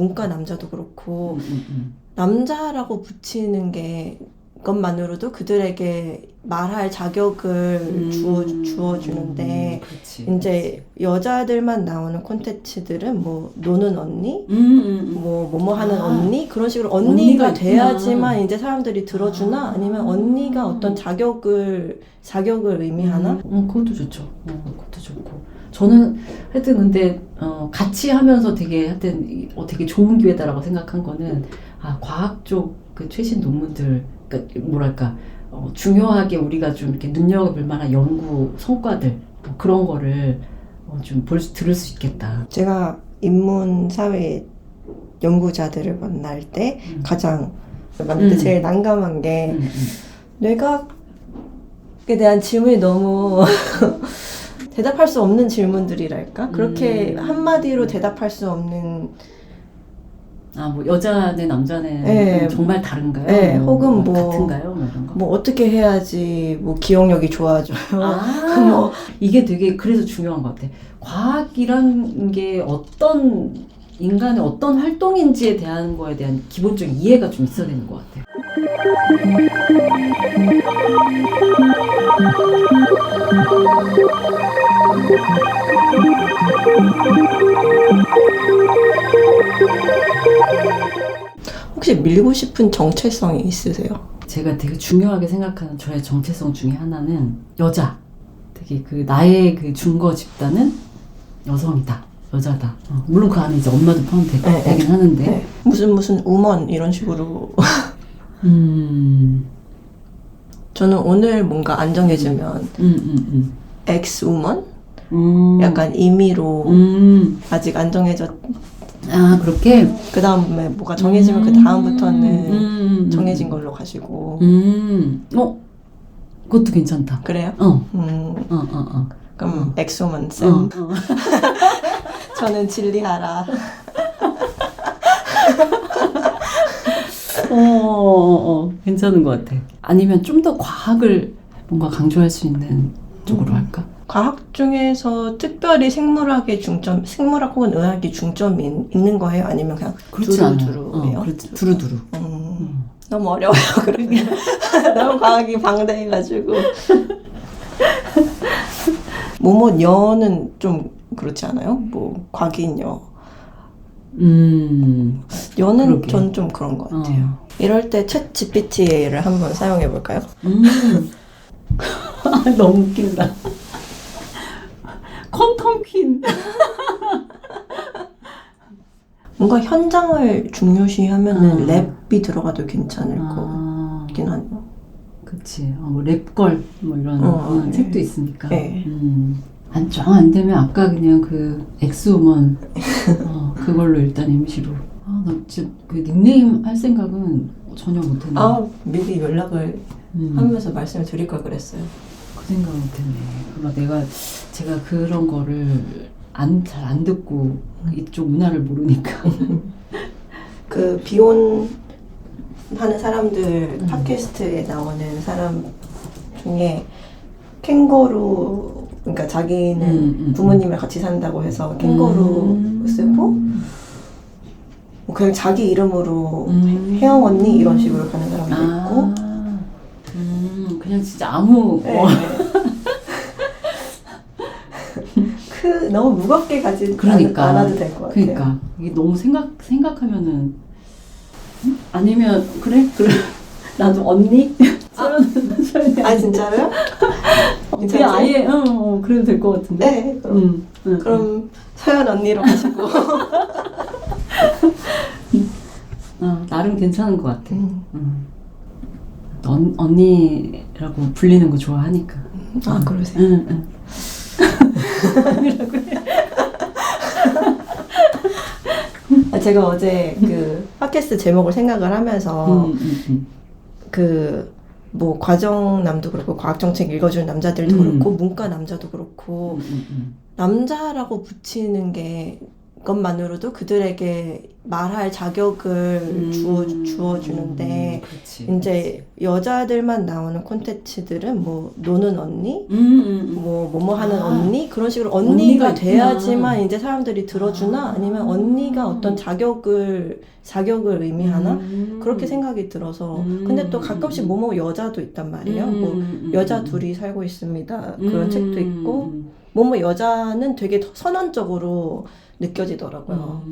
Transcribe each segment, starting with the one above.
문과 남자도 그렇고 남자라고 붙이는 게 것만으로도 그들에게 말할 자격을 주어주는데 그렇지, 이제 여자들만 나오는 콘텐츠들은 뭐 노는 언니, 뭐뭐 하는 언니 그런 식으로 언니가 언니가 돼야지만 이제 사람들이 들어주나 아니면 언니가 어떤 자격을 의미하나? 그것도 좋죠. 그것도 좋고. 저는 하여튼 근데 같이 하면서 되게 하여튼 되게 좋은 기회다라고 생각한 거는 과학 쪽 그 최신 논문들, 그러니까 뭐랄까 중요하게 우리가 좀 이렇게 눈여겨볼 만한 연구 성과들 그런 거를 좀 들을 수 있겠다. 제가 인문사회 연구자들을 만날 때 가장 만날 때 제일 난감한 게 뇌과학에 대한 질문이 너무 대답할 수 없는 질문들이랄까? 그렇게 한마디로 대답할 수 없는 뭐 여자네 남자네 네. 정말 다른가요? 네, 혹은 뭐 같은가요? 뭐 이런 거. 뭐 어떻게 해야지 뭐 기억력이 좋아져요. 뭐 이게 되게 그래서 중요한 것 같아. 과학이란 게 어떤 인간의 어떤 활동인지에 대한 거에 대한 기본적인 이해가 좀 있어야 되는 것 같아. 혹시 밀고 싶은 정체성이 있으세요? 제가 되게 중요하게 생각하는 저의 정체성 중에 하나는 여자. 되게 그 나의 그 준거 집단은 여성이다. 여자다. 물론 그 안에 이제 엄마도 포함되긴 하는데. 네. 무슨 우먼 이런 식으로. 저는 오늘 뭔가 안 정해지면 엑스 우먼? 약간 임의로 아직 안 정해졌. 그렇게? 그 다음에 뭐가 정해지면 그 다음부터는 정해진 걸로 가시고. 그것도 괜찮다. 그래요? 그럼 엑소먼 쌤. 저는 진리하라. 괜찮은 것 같아. 아니면 좀 더 과학을 뭔가 강조할 수 있는 쪽으로 할까? 과학 중에서 특별히 생물학 혹은 의학이 중점이 있는 거예요? 아니면 그냥 두루두루예요? 두루두루. 너무 어려워요. 그러게. 너무 과학이 방대해가지고. 뭐뭐 여는 좀 그렇지 않아요? 뭐 과기녀. 여는 전 좀 그런 것 같아요. 이럴 때 챗 GPT를 한번 사용해 볼까요? 너무 웃긴다. 퀀텀 퀸. 뭔가 현장을 중요시하면은 랩이 들어가도 괜찮을 것 같긴 하네요. 그치. 뭐 랩걸 뭐 이런 책도 있으니까. 네. 안 되면 아까 그냥 그 엑스우먼 그걸로 일단 임시로. 나 진짜 그 닉네임 할 생각은 전혀 못했네. 미리 연락을 하면서 말씀을 드릴 걸 그랬어요. 그 생각 못했네. 제가 그런 거를 잘 안 듣고 이쪽 문화를 모르니까. 그 비혼 하는 사람들 팟캐스트에 나오는 사람 중에 캥거루, 그러니까 자기는 부모님이랑 같이 산다고 해서 캥거루 쓰고 뭐 그냥 자기 이름으로 혜영 언니 이런 식으로 가는 사람도 있고 그냥 진짜 아무 너무 무겁게 가지 않아도 될 것 같아요. 그러니까 이게 너무 생각하면은 아니면 그래 나도 언니 진짜로요? 그냥 아예 그래도 될 것 같은데. 네. 그럼 서연 언니로 가시고. 나름 괜찮은 것 같아. 언니라고 불리는 거 좋아하니까. 그러세요? 응. 제가 어제 그 팟캐스트 제목을 생각을 하면서 뭐 과정남도 그렇고 과학정책 읽어주는 남자들도 그렇고 문과 남자도 그렇고 남자라고 붙이는 게 것만으로도 그들에게 말할 자격을 주어주는데 그렇지, 이제 여자들만 나오는 콘텐츠들은 뭐 노는 언니, 뭐뭐 하는 언니 그런 식으로 언니가 언니가 돼야지만 있구나. 이제 사람들이 들어주나 아니면 언니가 어떤 자격을 의미하나 그렇게 생각이 들어서 근데 또 가끔씩 뭐뭐 여자도 있단 말이에요. 뭐 여자 둘이 살고 있습니다. 그런 책도 있고 뭐뭐 여자는 되게 선언적으로 느껴지더라고요.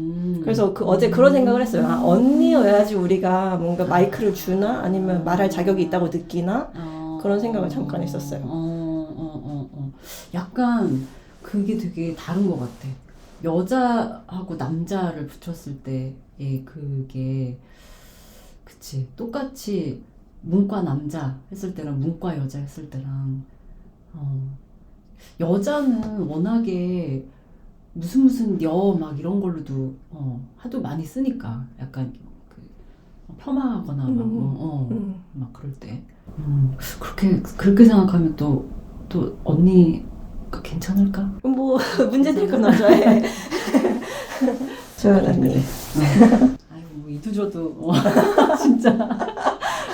그래서 어제 그런 생각을 했어요. 아, 언니여야지 우리가 뭔가 마이크를 주나 아니면 말할 자격이 있다고 느끼나 그런 생각을 잠깐 했었어요. 약간 그게 되게 다른 것 같아. 여자하고 남자를 붙였을 때의 그게 그치 똑같이 문과 남자 했을 때랑 문과 여자 했을 때랑 여자는 워낙에 무슨 여 막 이런 걸로도 하도 많이 쓰니까 약간 그 폄하하거나 막 그럴 때 그렇게 생각하면 또 언니가 괜찮을까? 뭐 문제 될 건 없어요. 조연 언니. 아유 뭐 이두저도 진짜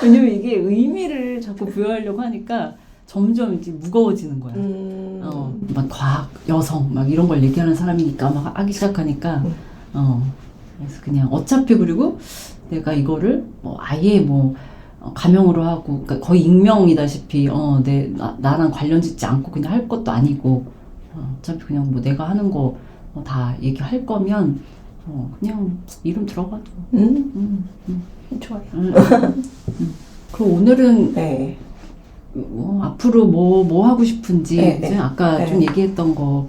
왜냐면 이게 의미를 자꾸 부여하려고 하니까 점점 이제 무거워지는 거야. 막 과학, 여성 막 이런 걸 얘기하는 사람이니까 막 하기 시작하니까 그래서 그냥 어차피 그리고 내가 이거를 뭐 아예 뭐 가명으로 하고 그러니까 거의 익명이다시피 나랑 관련 짓지 않고 그냥 할 것도 아니고 어차피 그냥 뭐 내가 하는 거 다 얘기할 거면 그냥 이름 들어가도 좋아요. 그럼 오늘은 네. 앞으로 뭐 하고 싶은지 네, 아까 네. 좀 얘기했던 거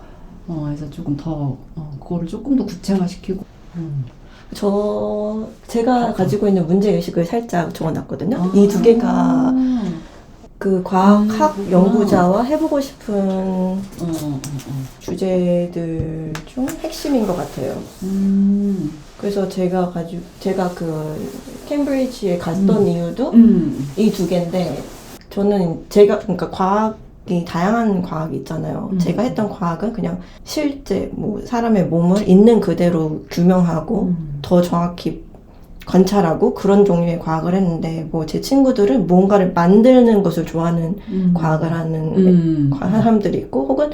해서 조금 더 그거를 조금 더 구체화시키고 제가 가지고 있는 문제의식을 살짝 적어놨거든요. 이 두 개가 그 과학 연구자와 해보고 싶은 주제들 중 핵심인 것 같아요. 그래서 제가 그 캠브리지에 갔던 이유도 이 두 개인데 저는 그러니까 과학이 다양한 과학이 있잖아요. 제가 했던 과학은 그냥 실제 뭐 사람의 몸을 있는 그대로 규명하고 더 정확히 관찰하고 그런 종류의 과학을 했는데 뭐 제 친구들은 뭔가를 만드는 것을 좋아하는 과학을 하는 사람들이 있고 혹은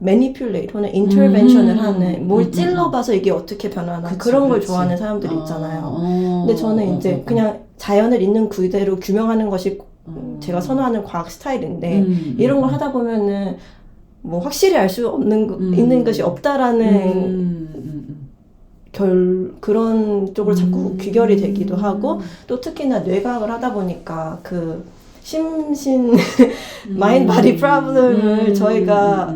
manipulate 혹은 intervention을 하는 뭘 찔러봐서 이게 어떻게 변하나 그런 걸 좋아하는 사람들이 있잖아요. 근데 저는 이제 그냥 자연을 있는 그대로 규명하는 것이 제가 선호하는 과학 스타일인데 이런 걸 하다 보면은 뭐 확실히 알 수 없는 있는 것이 없다라는 그런 쪽으로 자꾸 귀결이 되기도 하고 또 특히나 뇌과학을 하다 보니까 그 심신 마인드 바디 프로블럼을 저희가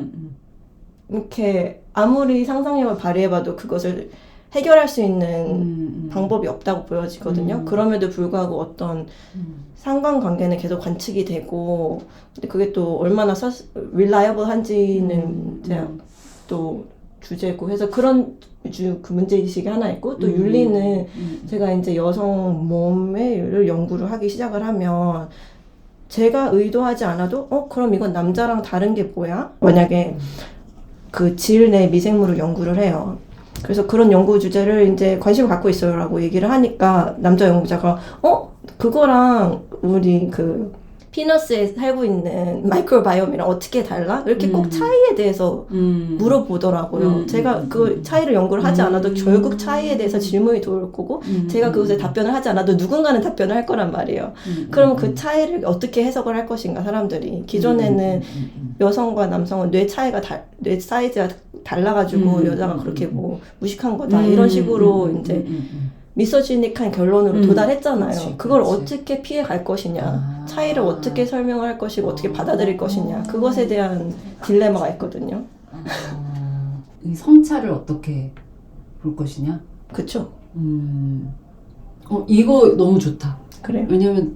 이렇게 아무리 상상력을 발휘해봐도 그것을 해결할 수 있는 방법이 없다고 보여지거든요. 그럼에도 불구하고 어떤 상관관계는 계속 관측이 되고 근데 그게 또 얼마나 reliable 한지는 제가 또 주제고 해서 그런 그 문제의식이 하나 있고 또 윤리는 제가 이제 여성 몸의 연구를 하기 시작을 하면 제가 의도하지 않아도 그럼 이건 남자랑 다른 게 뭐야? 만약에 그 질 내 미생물을 연구를 해요. 그래서 그런 연구 주제를 이제 관심을 갖고 있어요라고 얘기를 하니까 남자 연구자가 그거랑 우리 그 피너스에 살고 있는 마이크로바이옴이랑 어떻게 달라? 이렇게 꼭 차이에 대해서 물어보더라고요. 제가 그 차이를 연구를 하지 않아도 결국 차이에 대해서 질문이 들어올 거고 제가 그것에 답변을 하지 않아도 누군가는 답변을 할 거란 말이에요. 그럼 그 차이를 어떻게 해석을 할 것인가 사람들이. 기존에는 여성과 남성은 뇌 사이즈가 달라가지고 여자가 그렇게 뭐 무식한 거다 이런 식으로 이제 미소지닉한 결론으로 도달했잖아요. 그걸 어떻게 피해 갈 것이냐, 차이를 어떻게 설명을 할 것이고 어떻게 받아들일 것이냐, 그것에 대한 딜레마가 있거든요. 이 성차를 어떻게 볼 것이냐? 그쵸? 이거 너무 좋다. 그래요. 왜냐면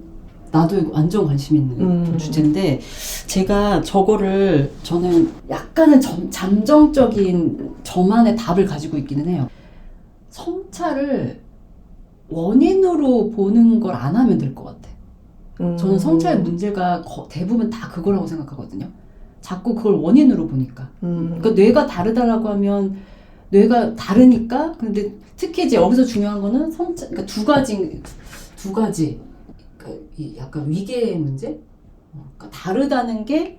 나도 이거 완전 관심 있는 주제인데 제가 저거를 저는 약간은 잠정적인 저만의 답을 가지고 있기는 해요. 성차를 원인으로 보는 걸 안 하면 될 것 같아. 저는 성차의 문제가 대부분 다 그거라고 생각하거든요. 자꾸 그걸 원인으로 보니까. 그러니까 뇌가 다르다라고 하면 뇌가 다르니까. 근데 특히 이제 여기서 중요한 거는 그러니까 두 가지 약간 위계 문제. 그러니까 다르다는 게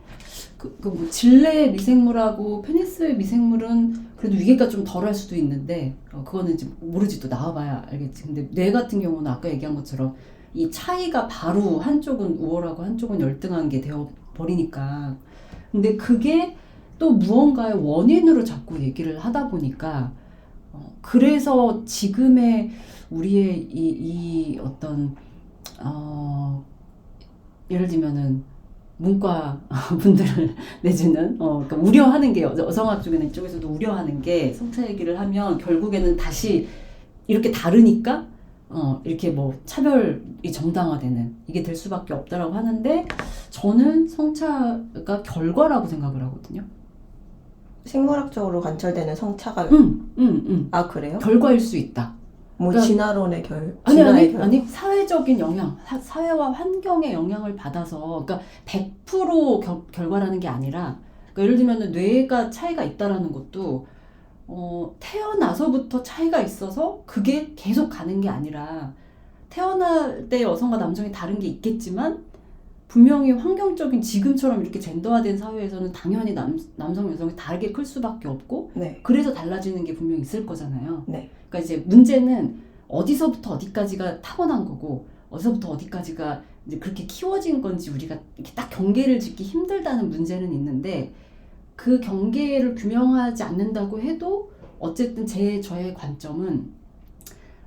뭐 질내 미생물하고 페니스 미생물은 그래도 위계가 좀 덜할 수도 있는데 그거는 이제 모르지, 또 나와봐야 알겠지. 근데 뇌 같은 경우는 아까 얘기한 것처럼 이 차이가 바로 한쪽은 우월하고 한쪽은 열등한 게 되어 버리니까. 근데 그게 또 무언가의 원인으로 자꾸 얘기를 하다 보니까 그래서 지금의 우리의 이 어떤 예를 들면은 문과 분들을 내지는 그러니까 우려하는 게 여성학 쪽에는 이쪽에서도 우려하는 게 성차 얘기를 하면 결국에는 다시 이렇게 다르니까 이렇게 뭐 차별이 정당화되는 이게 될 수밖에 없다라고 하는데 저는 성차가 결과라고 생각을 하거든요. 생물학적으로 관철되는 성차가 아 그래요? 결과일 수 있다. 뭐 그러니까, 진화론의 진화의 아니 사회적인 영향, 사회와 환경의 영향을 받아서 그러니까 100% 결과라는 게 아니라 그러니까 예를 들면 뇌가 차이가 있다라는 것도 태어나서부터 차이가 있어서 그게 계속 가는 게 아니라 태어날 때 여성과 남성이 다른 게 있겠지만 분명히 환경적인 지금처럼 이렇게 젠더화된 사회에서는 당연히 남성 여성이 다르게 클 수밖에 없고 네. 그래서 달라지는 게 분명히 있을 거잖아요. 네. 그러니까 이제 문제는 어디서부터 어디까지가 타고난 거고 어디서부터 어디까지가 이제 그렇게 키워진 건지 우리가 이렇게 딱 경계를 짓기 힘들다는 문제는 있는데 그 경계를 규명하지 않는다고 해도 어쨌든 저의 관점은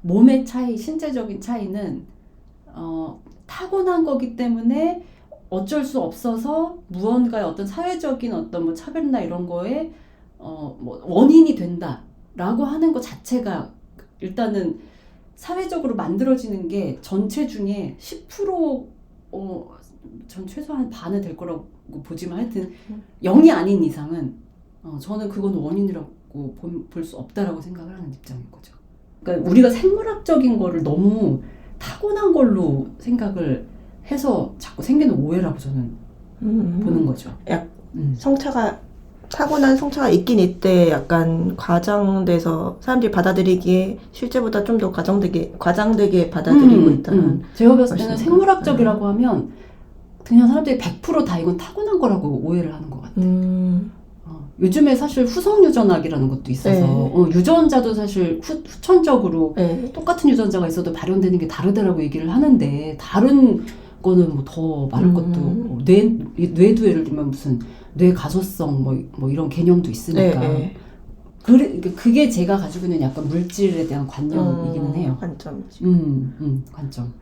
몸의 차이, 신체적인 차이는 타고난 거기 때문에 어쩔 수 없어서 무언가의 어떤 사회적인 어떤 뭐 차별이나 이런 거에 뭐 원인이 된다라고 하는 것 자체가 일단은 사회적으로 만들어지는 게 전체 중에 10% 전 최소한 반은 될 거라고 보지만 하여튼 0이 아닌 이상은 저는 그건 원인이라고 볼 수 없다라고 생각을 하는 입장인 거죠. 그러니까 우리가 생물학적인 거를 너무 타고난 걸로 생각을 해서 자꾸 생기는 오해라고 저는 보는 거죠. 타고난 성차가 있긴 있대. 약간 과장돼서 사람들이 받아들이기에 실제보다 좀 더 과장되게 받아들이고 있다는. 제가 봤을 때는 생물학적이라고 하면 그냥 사람들이 100% 다 이건 타고난 거라고 오해를 하는 것 같아요. 요즘에 사실 후성 유전학이라는 것도 있어서 유전자도 사실 후천적으로 똑같은 유전자가 있어도 발현되는 게 다르다라고 얘기를 하는데 다른 거는 뭐 더 말할 것도 뇌도 예를 들면 무슨 뇌 가소성 뭐 이런 개념도 있으니까 그게 제가 가지고 있는 약간 물질에 대한 관념이기는 해요. 관점이지. 관점.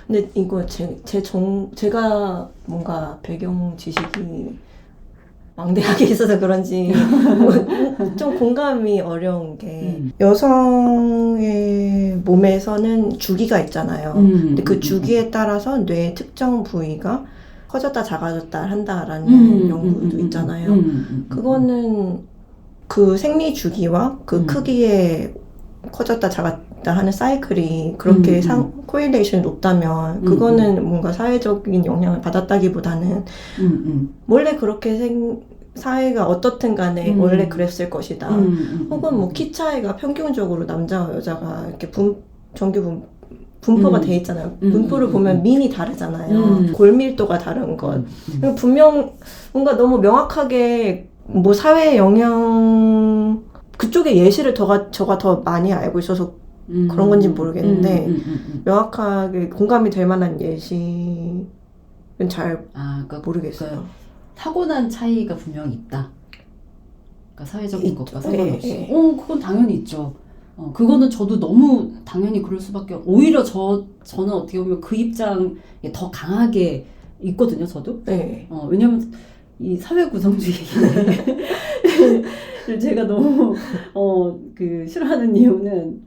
근데 이거 제가 뭔가 배경 지식이 망대하게 있어서 그런지 좀 공감이 어려운 게 여성의 몸에서는 주기가 있잖아요. 근데 그 주기에 따라서 뇌의 특정 부위가 커졌다 작아졌다 한다라는 연구도 있잖아요. 그거는 그 생리 주기와 그 크기에 커졌다 작았다 하는 사이클이 그렇게 코릴레이션이 높다면 그거는 뭔가 사회적인 영향을 받았다기보다는 원래 그렇게 사회가 어떻든 간에 원래 그랬을 것이다. 혹은 뭐 키 차이가 평균적으로 남자와 여자가 이렇게 분포가 돼 있잖아요. 분포를 보면 민이 다르잖아요. 골밀도가 다른 것. 분명 뭔가 너무 명확하게 뭐 사회 영향 그쪽에 예시를 제가 더 많이 알고 있어서 그런 건지 모르겠는데 명확하게 공감이 될 만한 예시는 잘 모르겠어요. 타고난 차이가 분명히 있다. 그러니까 사회적인 것과 상관없이. 그건 당연히 있죠. 그거는 저도 너무 당연히 그럴 수밖에 오히려 저는 어떻게 보면 그 입장에 더 강하게 있거든요. 저도. 왜냐면 이 사회 구성주의를 제가 너무 싫어하는 이유는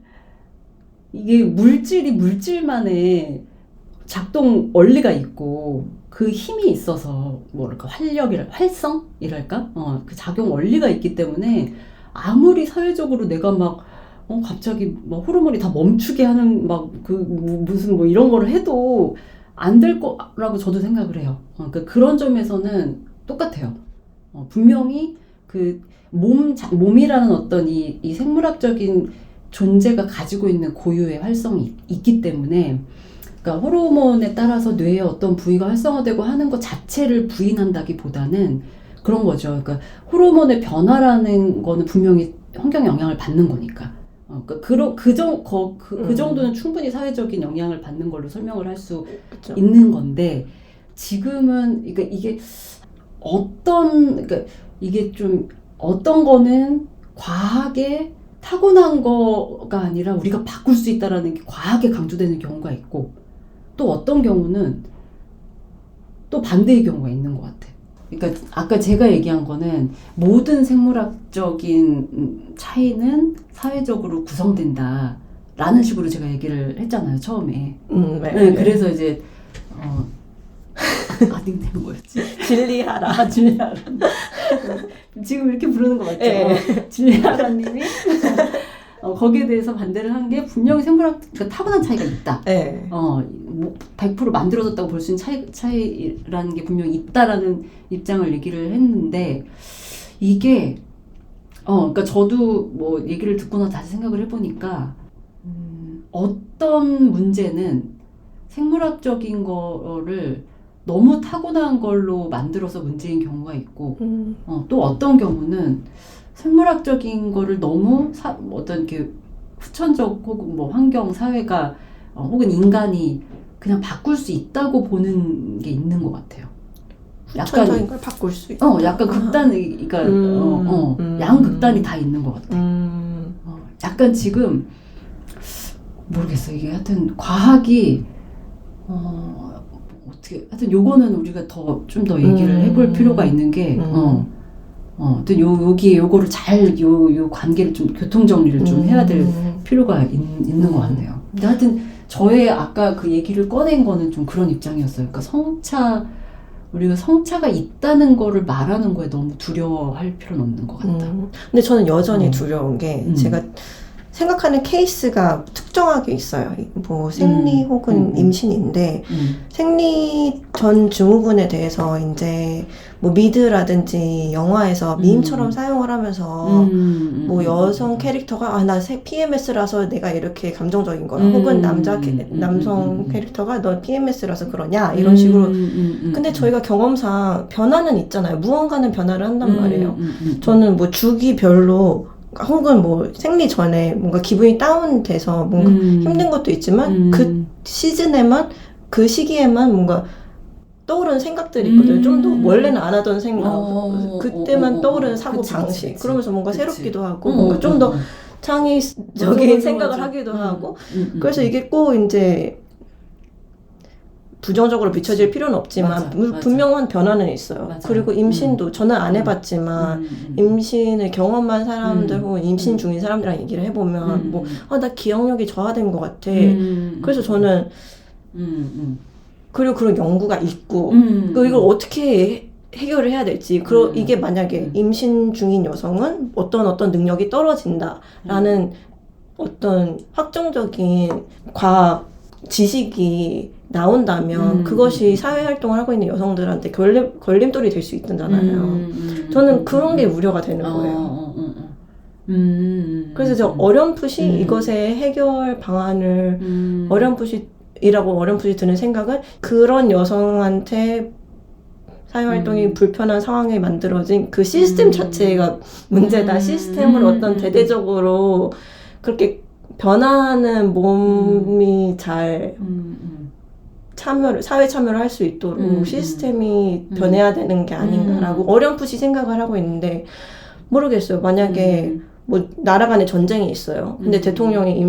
이게 물질이 물질만의 작동 원리가 있고 그 힘이 있어서 뭐랄까 활성이랄까 그 작용 원리가 있기 때문에 아무리 사회적으로 내가 막 갑자기 막 호르몬이 다 멈추게 하는 무슨 뭐 이런 거를 해도 안 될 거라고 저도 생각을 해요. 그러니까 그런 점에서는 똑같아요. 분명히 그 몸이라는 어떤 이 생물학적인 존재가 가지고 있는 고유의 활성이 있기 때문에, 그러니까 호르몬에 따라서 뇌의 어떤 부위가 활성화되고 하는 것 자체를 부인한다기보다는 그런 거죠. 그러니까 호르몬의 변화라는 거는 분명히 환경 영향을 받는 거니까. 그러니까 그 정도는 충분히 사회적인 영향을 받는 걸로 설명을 할 수 그쵸. 있는 건데, 지금은 그러니까 이게 좀 어떤 거는 과하게 타고난 거가 아니라 우리가 바꿀 수 있다라는 게 과하게 강조되는 경우가 있고, 또 어떤 경우는 또 반대의 경우가 있는 것 같아. 그러니까 아까 제가 얘기한 거는 모든 생물학적인 차이는 사회적으로 구성된다 라는 식으로 제가 얘기를 했잖아요, 처음에. 네, 그래서 이제 닉네임 뭐였지? 진리하라. 진리하라. 지금 이렇게 부르는 거 맞죠? 네. 진리하라님이 거기에 대해서 반대를 한 게 분명히 생물학적 타고난 차이가 있다. 네. 뭐 100% 만들어졌다고 볼 수 있는 차이라는 게 분명히 있다라는 입장을 얘기를 했는데, 이게 그러니까 저도 뭐 얘기를 듣고 나서 다시 생각을 해보니까 어떤 문제는 생물학적인 거를 너무 타고난 걸로 만들어서 문제인 경우가 있고, 또 어떤 경우는 생물학적인 거를 너무 어떤 이렇게 후천적 혹은 뭐 환경, 사회가 혹은 인간이 그냥 바꿀 수 있다고 보는 게 있는 것 같아요. 후천적인 걸 바꿀 수 있다. 약간 그러니까 양극단이 다 있는 것 같아. 약간 지금 모르겠어. 이게 하여튼 과학이 어떻게 하여튼 요거는 우리가 좀 더 얘기를 해볼 필요가 있는 게 여기에 요거를 요 관계를 좀 교통 정리를 좀 해야 될 필요가 있는 것 같네요. 근데 하여튼 저의 아까 그 얘기를 꺼낸 거는 좀 그런 입장이었어요. 그러니까 우리가 성차가 있다는 거를 말하는 거에 너무 두려워할 필요는 없는 것 같다. 근데 저는 여전히 두려운 게 제가 생각하는 케이스가 특정하게 있어요. 뭐 생리 혹은 임신인데 생리 전 증후군에 대해서 이제 뭐 미드라든지 영화에서 밈처럼 사용을 하면서 뭐 여성 캐릭터가 나 PMS라서 내가 이렇게 감정적인 거야. 혹은 남성 캐릭터가 너 PMS라서 그러냐 이런 식으로. 근데 저희가 경험상 변화는 있잖아요. 무언가는 변화를 한단 말이에요. 저는 뭐 주기별로 혹은 뭐 생리 전에 뭔가 기분이 다운돼서 뭔가 힘든 것도 있지만 그 시즌에만 그 시기에만 뭔가 떠오르는 생각들이 있거든요. 좀 더 원래는 안 하던 생각, 그때만 떠오르는 사고 방식. 그치. 그러면서 뭔가 새롭기도 하고 뭔가 좀 더 창의적인 생각을 하기도 하고. 그래서 이게 꼭 이제 부정적으로 비춰질 필요는 없지만 맞아. 분명한 변화는 있어요. 맞아. 그리고 임신도 저는 안 해봤지만 임신을 경험한 사람들 혹은 임신 중인 사람들이랑 얘기를 해보면 나 기억력이 저하된 것 같아. 그래서 저는 그리고 그런 연구가 있고 그리고 이걸 어떻게 해결을 해야 될지 이게 만약에 임신 중인 여성은 어떤 능력이 떨어진다라는 어떤 확정적인 과학 지식이 나온다면 그것이 사회활동을 하고 있는 여성들한테 걸림돌이 될 수 있잖아요. 저는 그런 게 우려가 되는 거예요. 그래서 저 어렴풋이 이것의 해결 방안을 어렴풋이 드는 생각은 그런 여성한테 사회활동이 불편한 상황에 만들어진 그 시스템 자체가 문제다. 시스템을 어떤 대대적으로 그렇게 변화하는 몸이 잘 사회 참여를 할 수 있도록 시스템이 변해야 되는 게 아닌가라고 어렴풋이 생각을 하고 있는데 모르겠어요. 만약에 뭐 나라 간에 전쟁이 있어요. 근데 대통령이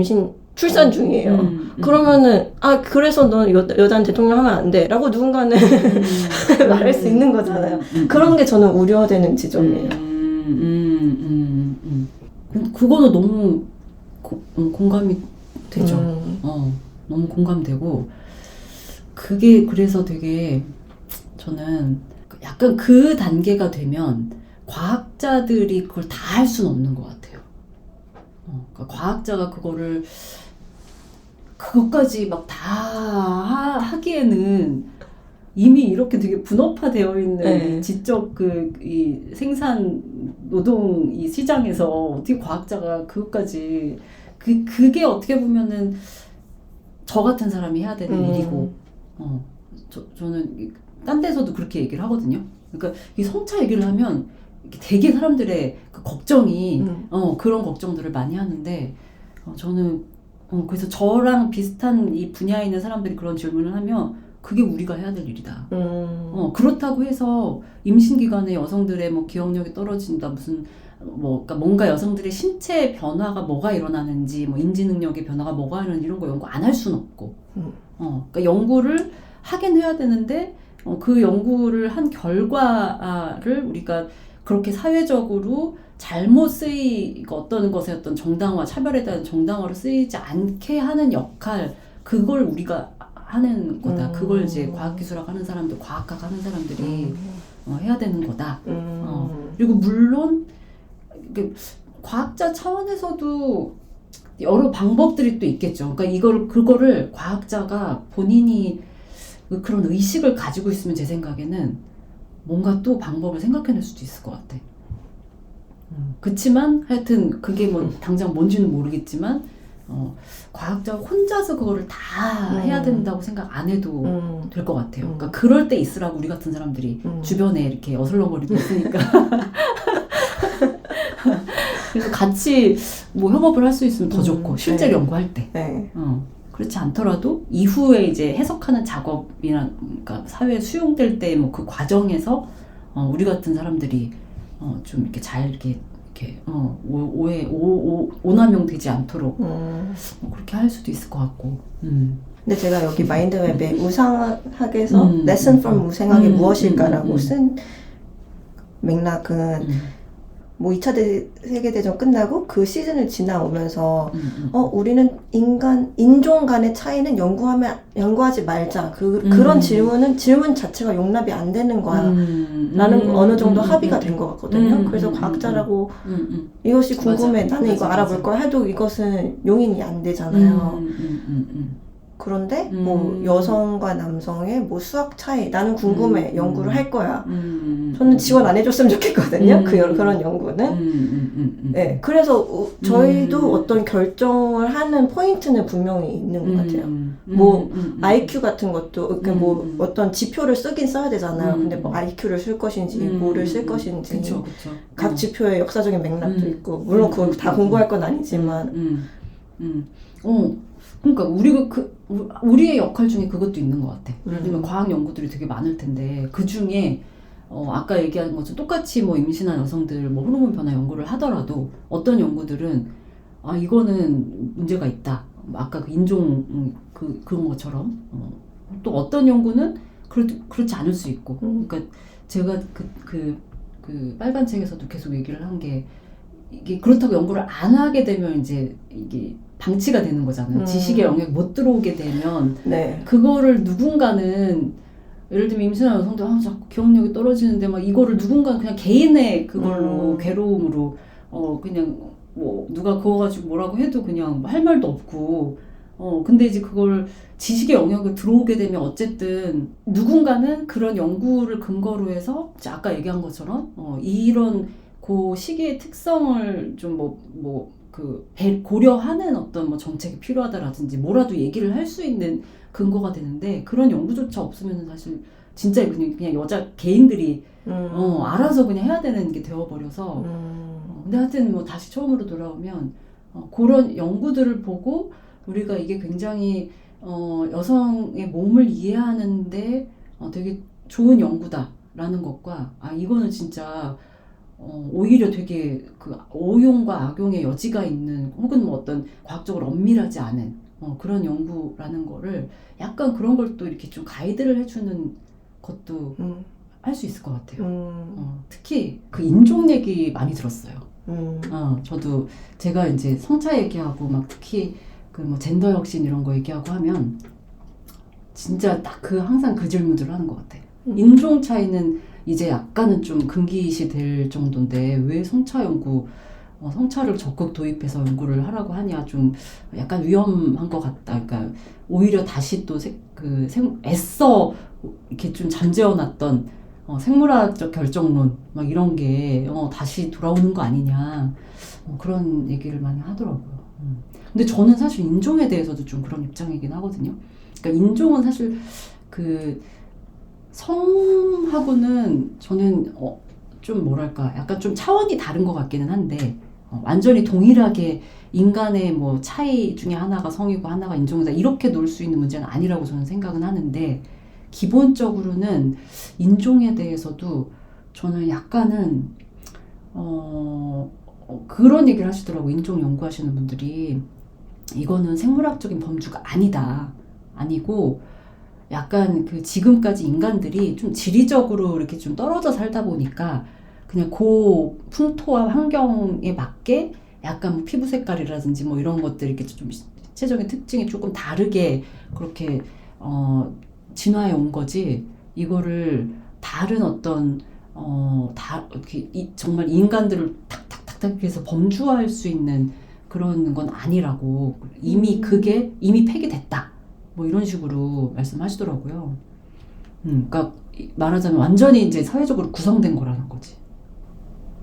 출산 중이에요. 그러면은 그래서 너 여자는 대통령 하면 안 돼 라고 누군가는 말할 수 있는 거잖아요. 그런 게 저는 우려되는 지점이에요. 그거는 너무 공감이 되죠. 너무 공감되고, 그게 그래서 되게 저는 약간 그 단계가 되면 과학자들이 그걸 다 할 수는 없는 것 같아요. 그러니까 과학자가 그것까지 막 다 하기에는 이미 이렇게 되게 분업화되어 있는 네. 이 지적 이 생산 노동 이 시장에서 어떻게 과학자가 그것까지 그게 어떻게 보면은 저 같은 사람이 해야 되는 일이고 저는 딴 데서도 그렇게 얘기를 하거든요. 그러니까 이 성차 얘기를 하면 되게 사람들의 그 걱정이 그런 걱정들을 많이 하는데 저는 그래서 저랑 비슷한 이 분야에 있는 사람들이 그런 질문을 하면 그게 우리가 해야 될 일이다. 그렇다고 해서 임신 기간에 여성들의 뭐 기억력이 떨어진다 무슨 그러니까 뭔가 여성들의 신체 변화가 뭐가 일어나는지 뭐 인지 능력의 변화가 뭐가 일어나는지 이런 거 연구 안 할 수는 없고 그러니까 연구를 하긴 해야 되는데 그 연구를 한 결과를 우리가 그렇게 사회적으로 잘못 어떤 것의 어떤 정당화, 차별에 대한 정당화로 쓰이지 않게 하는 역할, 그걸 우리가 하는 거다. 그걸 이제 과학기술학 하는 사람들, 과학학 하는 사람들이 해야 되는 거다. 그리고 물론 과학자 차원에서도 여러 방법들이 또 있겠죠. 그러니까 그거를 과학자가 본인이 그런 의식을 가지고 있으면 제 생각에는 뭔가 또 방법을 생각해낼 수도 있을 것 같아. 그치만 하여튼 그게 뭐 당장 뭔지는 모르겠지만 과학자 혼자서 그거를 다 해야 된다고 생각 안 해도 될 것 같아요. 그러니까 그럴 때 있으라고 우리 같은 사람들이 주변에 이렇게 어슬렁거리고 있으니까 그래서 같이 뭐 협업을 할 수 있으면 더 좋고 실제로 연구할 때 그렇지 않더라도 이후에 이제 해석하는 작업이나 그러니까 사회에 수용될 때 뭐 그 과정에서 우리 같은 사람들이 좀 이렇게 잘 이렇게 오남용 되지 않도록 그렇게 할 수도 있을 것 같고. 근데 제가 여기 마인드맵에 우상학에서 lesson from 우상학이 무엇일까라고 쓴 맥락은 뭐 2차 세계대전 끝나고 그 시즌을 지나오면서 우리는 인종 간의 차이는 연구하지 말자. 그런 질문 자체가 용납이 안 되는 거야. 라는 어느 정도 합의가 된 것 같거든요. 그래서 과학자라고 이것이 궁금해. 나는 이거 알아볼 거야 해도 이것은 용인이 안 되잖아요. 그런데 뭐 여성과 남성의 뭐 수학 차이 나는 궁금해. 연구를 할 거야. 저는 지원 안 해줬으면 좋겠거든요. 그런 연구는. 네, 그래서 저희도 어떤 결정을 하는 포인트는 분명히 있는 것 같아요. 뭐 IQ 같은 것도 뭐 어떤 지표를 쓰긴 써야 되잖아요. 근데 뭐 IQ를 쓸 것인지 뭐를 쓸 것인지 그쵸. 각 지표의 역사적인 맥락도 있고 물론 그걸 다 공부할 건 아니지만 그러니까 우리의 역할 중에 그것도 있는 것 같아. 예를 들면 과학 연구들이 되게 많을 텐데 그 중에 아까 얘기한 것처럼 똑같이 뭐 임신한 여성들 뭐 호르몬 변화 연구를 하더라도 어떤 연구들은 이거는 문제가 있다. 아까 그 인종 그런 것처럼 또 어떤 연구는 그렇지 않을 수 있고. 그러니까 제가 그 빨간 책에서도 계속 얘기를 한 게 이게 그렇다고 연구를 안 하게 되면 이제 이게 방치가 되는 거잖아요. 지식의 영역에 못 들어오게 되면 그거를 누군가는 예를 들면 임신한 여성들 자꾸 기억력이 떨어지는데 막 이거를 누군가 그냥 개인의 그걸로 괴로움으로 그냥 뭐 누가 그거 가지고 뭐라고 해도 그냥 할 말도 없고 근데 이제 그걸 지식의 영역에 들어오게 되면 어쨌든 누군가는 그런 연구를 근거로 해서 아까 얘기한 것처럼 이런 그 시기의 특성을 좀 고려하는 어떤 뭐 정책이 필요하다라든지 뭐라도 얘기를 할 수 있는 근거가 되는데 그런 연구조차 없으면 사실 진짜 그냥 여자 개인들이 알아서 그냥 해야 되는 게 되어버려서 근데 하여튼 뭐 다시 처음으로 돌아오면 그런 연구들을 보고 우리가 이게 굉장히 여성의 몸을 이해하는데 되게 좋은 연구다라는 것과 이거는 진짜 오히려 되게 그 오용과 악용의 여지가 있는 혹은 뭐 어떤 과학적으로 엄밀하지 않은 그런 연구라는 거를 약간 그런 걸 또 이렇게 좀 가이드를 해주는 것도 할 수 있을 것 같아요. 특히 그 인종 얘기 많이 들었어요. 저도 제가 이제 성차 얘기하고 막 특히 그 뭐 젠더 혁신 이런 거 얘기하고 하면 진짜 딱 항상 그 질문들을 하는 것 같아. 인종 차이는 이제 약간은 좀 금기시 될 정도인데 왜 성차 연구 성차를 적극 도입해서 연구를 하라고 하냐 좀 약간 위험한 것 같다. 그러니까 오히려 다시 또 애써 이렇게 좀 잠재워놨던 생물학적 결정론 막 이런 게 다시 돌아오는 거 아니냐 그런 얘기를 많이 하더라고요. 근데 저는 사실 인종에 대해서도 좀 그런 입장이긴 하거든요. 그러니까 인종은 사실 그 성하고는 저는 좀 뭐랄까 약간 좀 차원이 다른 것 같기는 한데 완전히 동일하게 인간의 뭐 차이 중에 하나가 성이고 하나가 인종이다 이렇게 놓을 수 있는 문제는 아니라고 저는 생각은 하는데 기본적으로는 인종에 대해서도 저는 약간은 그런 얘기를 하시더라고. 인종 연구하시는 분들이 이거는 생물학적인 범주가 아니고 약간 그 지금까지 인간들이 좀 지리적으로 이렇게 좀 떨어져 살다 보니까 그냥 그 풍토와 환경에 맞게 약간 뭐 피부 색깔이라든지 뭐 이런 것들이 이렇게 좀 신체적인 특징이 조금 다르게 그렇게 진화해 온 거지. 이거를 다른 어떤 정말 인간들을 탁탁탁탁 해서 범주화할 수 있는 그런 건 아니라고. 이미 폐기됐다. 뭐 이런 식으로 말씀하시더라고요. 그러니까 말하자면 완전히 이제 사회적으로 구성된 거라는 거지.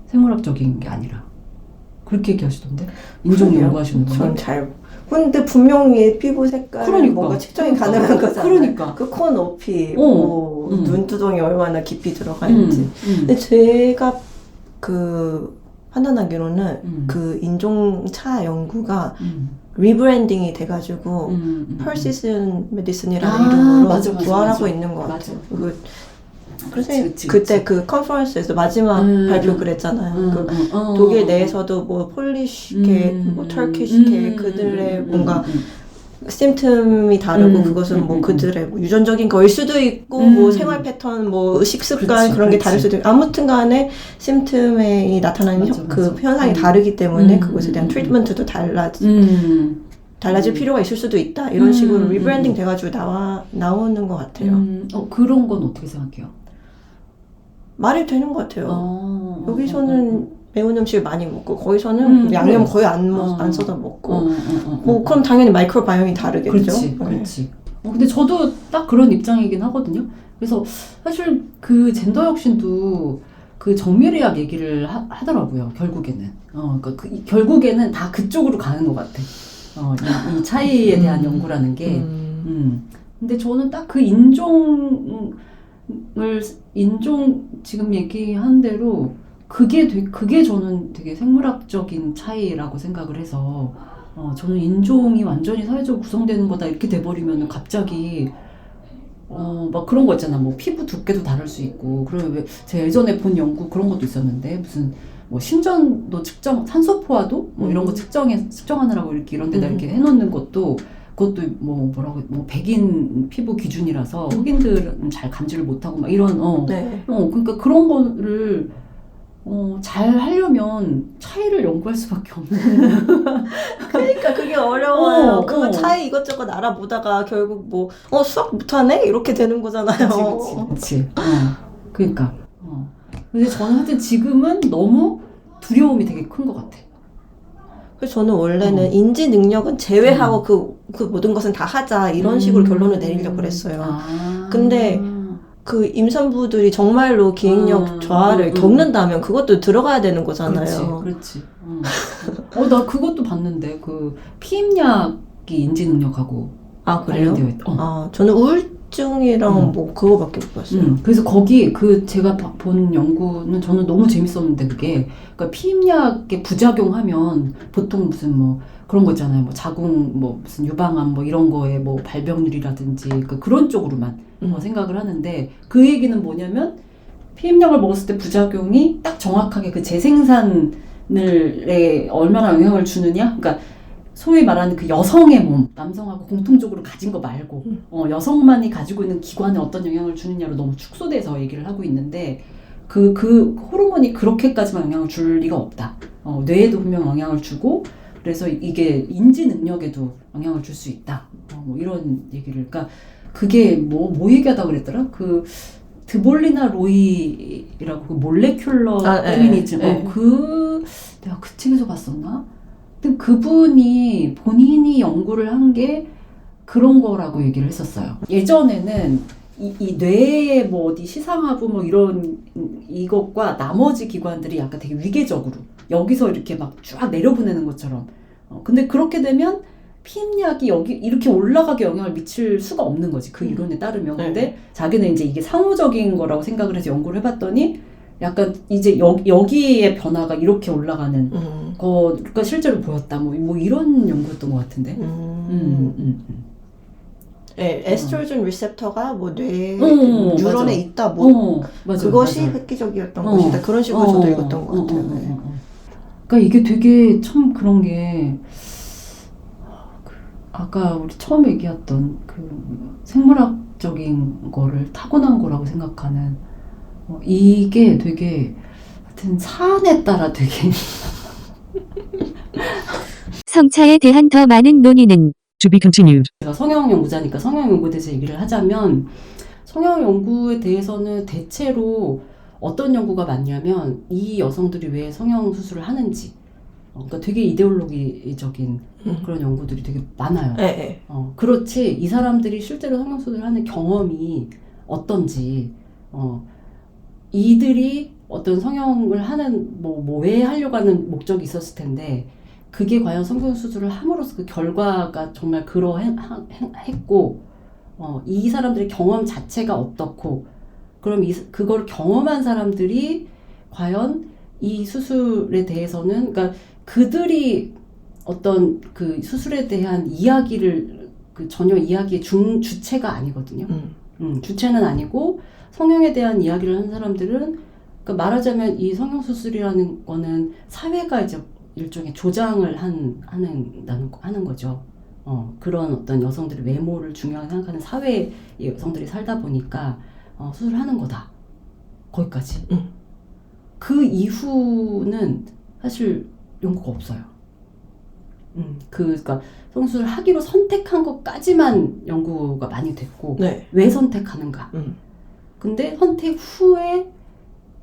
생물학적인 게 아니라. 그렇게 얘기하시던데? 인종 연구하시는 분들. 근데 분명히 피부 색깔이 뭔가 측정이 가능한 거잖아요. 그러니까. 그 코 높이, 눈두덩이 얼마나 깊이 들어가는지. 근데 제가 판단하기로는 그 인종차 연구가 리브랜딩이 돼가지고 퍼시즌 메디슨이라는 이름으로 맞아, 부활하고 있는 것 같아요. 그치. 그때 그 컨퍼런스에서 마지막 발표 그랬잖아요. 독일 내에서도 뭐 폴리시계, 뭐 터키시계 그들의 뭔가 심틈이 다르고 그것은 뭐 그들의 뭐 유전적인 거일 수도 있고 뭐 생활 패턴, 뭐 식습관 그런 게 다를 수도 있고 아무튼간에 심틈에 나타나는 현상이 다르기 때문에 그것에 대한 트리트먼트도 달라질 필요가 있을 수도 있다 이런 식으로 리브랜딩 돼가지고 나오는 것 같아요. 그런 건 어떻게 생각해요? 말이 되는 것 같아요. 여기서는 매운 음식을 많이 먹고 거기서는 양념 거의 안 써서 먹고 뭐 그럼 당연히 마이크로바이옴이 다르겠죠. 그렇지. 근데 저도 딱 그런 입장이긴 하거든요. 그래서 사실 그 젠더 혁신도 그 정밀의학 얘기를 하더라고요. 결국에는 결국에는 다 그쪽으로 가는 것 같아. 이 차이에 대한 연구라는 게. 근데 저는 딱 그 인종 지금 얘기한 대로 그게 저는 되게 생물학적인 차이라고 생각을 해서 저는 인종이 완전히 사회적으로 구성되는 거다 이렇게 돼버리면 갑자기 막 그런 거 있잖아. 뭐 피부 두께도 다를 수 있고. 그러면 왜 제가 예전에 본 연구 그런 것도 있었는데 무슨 뭐 심전도 측정, 산소포화도 뭐 이런 거 측정하느라고 이런 데다 이렇게 해놓는 것도 뭐 백인 피부 기준이라서 흑인들은 잘 감지를 못하고 막 이런 그러니까 그런 거를 잘 하려면 차이를 연구할 수밖에 없는. 그러니까 그게 어려워요. 그 차이 이것저것 알아보다가 결국 뭐 수학 못하네 이렇게 되는 거잖아요. 그치. 그러니까. 근데 저는 하여튼 지금은 너무 두려움이 되게 큰 것 같아. 그래서 저는 원래는 인지 능력은 제외하고 그 모든 것은 다 하자 이런 식으로 결론을 내리려고 그랬어요. 근데 그 임산부들이 정말로 기억력 저하를 겪는다면 그것도 들어가야 되는 거잖아요. 그렇지. 나 그것도 봤는데 그 피임약이 인지 능력하고 그래요? 관련되어 있다. 저는 우울증이랑 뭐 그거밖에 못 봤어요. 그래서 거기 제가 본 연구는 저는 너무 재밌었는데 그러니까 피임약에 부작용하면 보통 무슨 뭐 그런 거 있잖아요. 뭐 자궁 뭐 무슨 유방암 뭐 이런 거에 뭐 발병률이라든지 그런 쪽으로만 생각을 하는데 그 얘기는 뭐냐면 피임약을 먹었을 때 부작용이 딱 정확하게 그 재생산에 얼마나 영향을 주느냐. 그러니까 소위 말하는 그 여성의 몸, 남성하고 공통적으로 가진 거 말고 여성만이 가지고 있는 기관에 어떤 영향을 주느냐로 너무 축소돼서 얘기를 하고 있는데 그 호르몬이 그렇게까지만 영향을 줄 리가 없다. 뇌에도 분명 영향을 주고 그래서 이게 인지 능력에도 영향을 줄 수 있다. 뭐 이런 얘기를. 그러니까 그게 뭐 얘기하다 그랬더라? 그 드볼리나 로이라고 그 몰레큘러 페미니즘 그 내가 그 책에서 봤었나? 근데 그분이 본인이 연구를 한 게 그런 거라고 얘기를 했었어요. 예전에는 이 뇌의 뭐 어디 시상하부 뭐 이런 이것과 나머지 기관들이 약간 되게 위계적으로 여기서 이렇게 막 쫙 내려보내는 것처럼. 근데 그렇게 되면 피임약이 여기 이렇게 올라가게 영향을 미칠 수가 없는 거지. 그 이론에 따르면. 근데 자기는 이제 이게 상호적인 거라고 생각을 해서 연구를 해봤더니 약간 이제 여기에 변화가 이렇게 올라가는 거가 실제로 보였다. 뭐 이런 연구였던 것 같은데. 네, 에스트로겐 리셉터가 뭐 뇌 뉴런에 있다 뭐 맞아, 그것이 맞아. 획기적이었던 것이다. 그런 식으로 저도 읽었던 것 같아요. 네. 그러니까 이게 되게 참 그런 게 아까 우리 처음 얘기했던 그 생물학적인 거를 타고난 거라고 생각하는 이게 되게 하여튼 사안에 따라 되게 성차에 대한 더 많은 논의는 To be continued. 제가 성형 연구자니까 성형 연구에 대해서 얘기를 하자면 성형 연구에 대해서는 대체로 어떤 연구가 많냐면 이 여성들이 왜 성형 수술을 하는지 그러니까 되게 이데올로기적인 그런 연구들이 되게 많아요. 네. 그렇지 이 사람들이 실제로 성형 수술을 하는 경험이 어떤지 이들이 어떤 성형을 하는 뭐 왜 하려고 하는 목적이 있었을 텐데 그게 과연 성형 수술을 함으로써 그 결과가 정말 그러했고 이 사람들의 경험 자체가 어떻고 그럼 그걸 경험한 사람들이 과연 이 수술에 대해서는 그러니까 그들이 어떤 그 수술에 대한 이야기를 그 전혀 이야기의 주체가 아니거든요. 주체는 아니고 성형에 대한 이야기를 한 사람들은 그러니까 말하자면 이 성형 수술이라는 거는 사회가 이제 일종의 조장을 하는 거죠. 그런 어떤 여성들의 외모를 중요하게 생각하는 사회에 여성들이 살다 보니까 수술을 하는 거다. 거기까지. 그 이후는 사실 연구가 없어요. 그러니까 성수를 하기로 선택한 것까지만 연구가 많이 됐고 네. 왜 선택하는가. 근데 선택 후에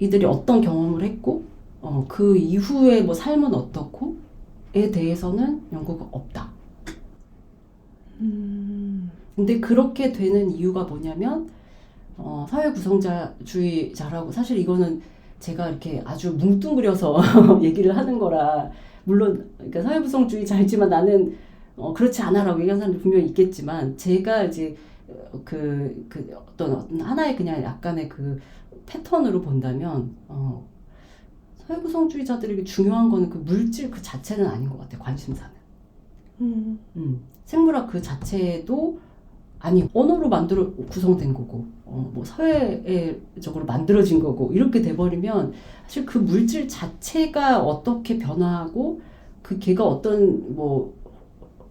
이들이 어떤 경험을 했고 그 이후에 뭐 삶은 어떻고에 대해서는 연구가 없다. 근데 그렇게 되는 이유가 뭐냐면 사회 구성자주의자라고 사실 이거는 제가 이렇게 아주 뭉뚱그려서 얘기를 하는 거라 물론 그러니까 사회 구성주의자이지만 나는 그렇지 않아라고 얘기하는 사람들 분명히 있겠지만 제가 이제 그 어떤 하나의 그냥 약간의 그 패턴으로 본다면 사회 구성주의자들에게 중요한 거는 그 물질 그 자체는 아닌 것 같아요. 관심사는. 생물학 그 자체도 아니 언어로 구성된 거고 뭐 사회적으로 만들어진 거고 이렇게 돼버리면 사실 그 물질 자체가 어떻게 변화하고 그 걔가 어떤 뭐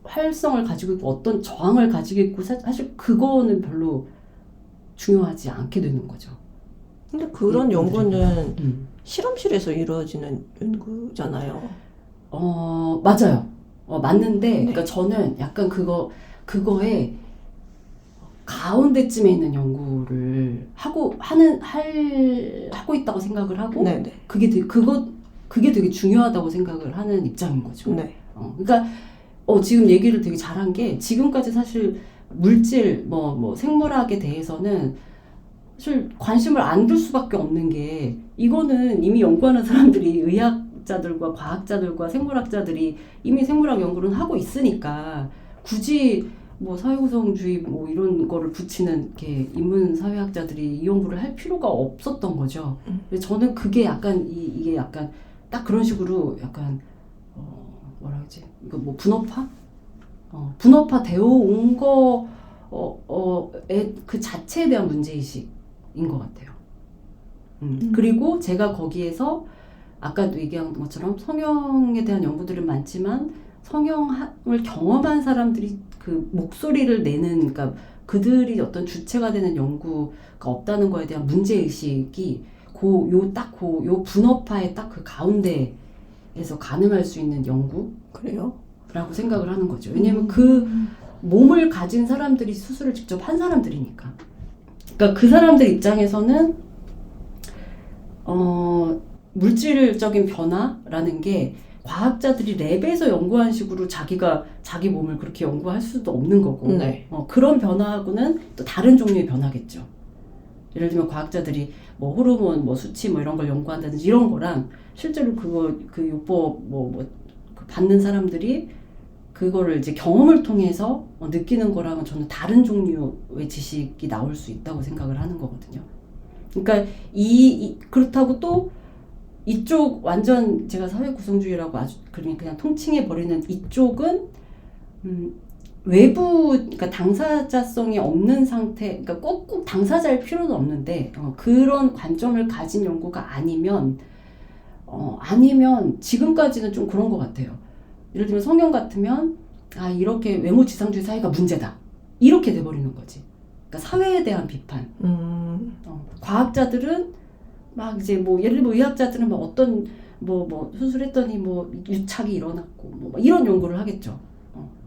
활성을 가지고 있고 어떤 저항을 가지고 있고 사실 그거는 별로 중요하지 않게 되는 거죠. 근데 그런 연구는 실험실에서 이루어지는 연구잖아요. 맞아요. 맞는데 네. 그러니까 저는 약간 그거에 가운데쯤에 있는 연구를 하고 있다고 생각을 하고 네네. 그게 되게 중요하다고 생각을 하는 입장인 거죠. 네. 그러니까 지금 얘기를 되게 잘한 게 지금까지 사실 물질 뭐 생물학에 대해서는 사실 관심을 안 둘 수밖에 없는 게 이거는 이미 연구하는 사람들이 의학자들과 과학자들과 생물학자들이 이미 생물학 연구를 하고 있으니까 굳이 뭐 사회구성주의 뭐 이런 거를 붙이는 이렇게 인문사회학자들이 이 연구를 할 필요가 없었던 거죠. 저는 그게 약간 이게 약간 딱 그런 식으로 약간 뭐라 그러지? 이거 뭐 분업화 되어 온 거에 그 자체에 대한 문제의식인 것 같아요. 그리고 제가 거기에서 아까도 얘기한 것처럼 성형에 대한 연구들은 많지만 성형을 경험한 사람들이 그 목소리를 내는 그러니까 그들이 어떤 주체가 되는 연구가 없다는 거에 대한 문제의식이 요 분업화의 딱 그 가운데에서 가능할 수 있는 연구? 그래요? 라고 생각을 하는 거죠. 왜냐면 그 몸을 가진 사람들이 수술을 직접 한 사람들이니까. 그러니까 그 사람들 입장에서는 물질적인 변화라는 게 과학자들이 랩에서 연구한 식으로 자기 몸을 그렇게 연구할 수도 없는 거고 네. 그런 변화하고는 또 다른 종류의 변화겠죠. 예를 들면 과학자들이 뭐 호르몬, 뭐 수치 뭐 이런 걸 연구한다든지 이런 거랑 실제로 그 요법 그 받는 사람들이 그거를 이제 경험을 통해서 느끼는 거랑은 저는 다른 종류의 지식이 나올 수 있다고 생각을 하는 거거든요. 그러니까 그렇다고 또 이쪽 완전 제가 사회 구성주의라고 아주 그냥 통칭해 버리는 이쪽은 외부 그러니까 당사자성이 없는 상태, 그러니까 꼭 당사자일 필요는 없는데 그런 관점을 가진 연구가 아니면 지금까지는 좀 그런 것 같아요. 예를 들면 성경 같으면 이렇게 외모지상주의 사회가 문제다 이렇게 돼버리는 거지. 그러니까 사회에 대한 비판. 과학자들은 막 이제 뭐 예를 들면 의학자들은 뭐 어떤 뭐 수술했더니 뭐 유착이 일어났고 뭐 이런 연구를 하겠죠.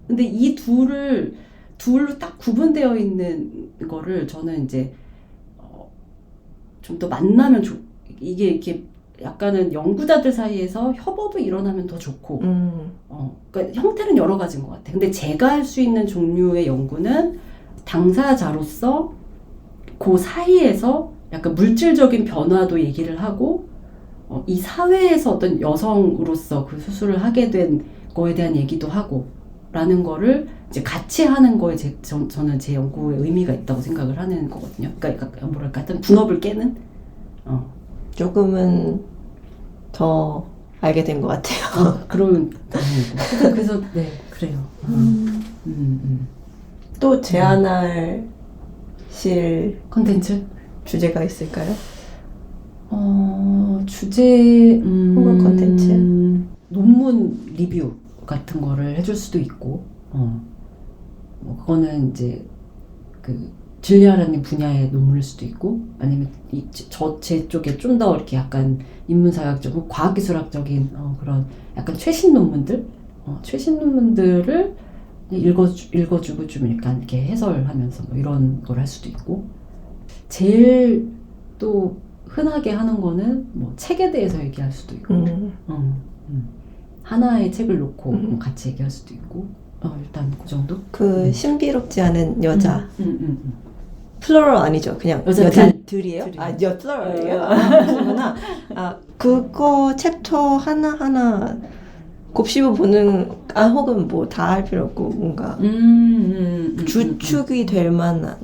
근데 이 둘로 딱 구분되어 있는 거를 저는 이제 좀 더 만나면 이게 이렇게 약간은 연구자들 사이에서 협업이 일어나면 더 좋고 그러니까 형태는 여러 가지인 것 같아요. 근데 제가 할 수 있는 종류의 연구는 당사자로서 그 사이에서 약간 물질적인 변화도 얘기를 하고 이 사회에서 어떤 여성으로서 그 수술을 하게 된 거에 대한 얘기도 하고 라는 거를 이제 같이 하는 거에 저는 제 연구에 의미가 있다고 생각을 하는 거거든요. 그러니까 뭐랄까 하여튼 분업을 깨는 조금은 더 알게 된 것 같아요. 그러면 그래서 네 그래요. 또 제안할 컨텐츠 주제가 있을까요? 주제 혹은 컨텐츠? 논문 리뷰 같은 거를 해줄 수도 있고 뭐 그거는 이제 그 진리아라님 분야의 논문일 수도 있고 아니면 제 쪽에 좀 더 이렇게 약간 인문사회학적, 과학기술학적인 그런 약간 최신 논문들을 읽어주고 좀 약간 이렇게 해설하면서 뭐 이런 걸 할 수도 있고 제일 또 흔하게 하는 거는 뭐 책에 대해서 얘기할 수도 있고 하나의 책을 놓고 같이 얘기할 수도 있고 일단 그 정도? 신비롭지 않은 여자 플러럴 아니죠? 그냥 여자들이에요? 플러럴이에요? 그러구나. 그거 챕터 하나하나 곱씹어 보는 혹은 뭐 다 할 필요 없고 뭔가 주축이 될 만한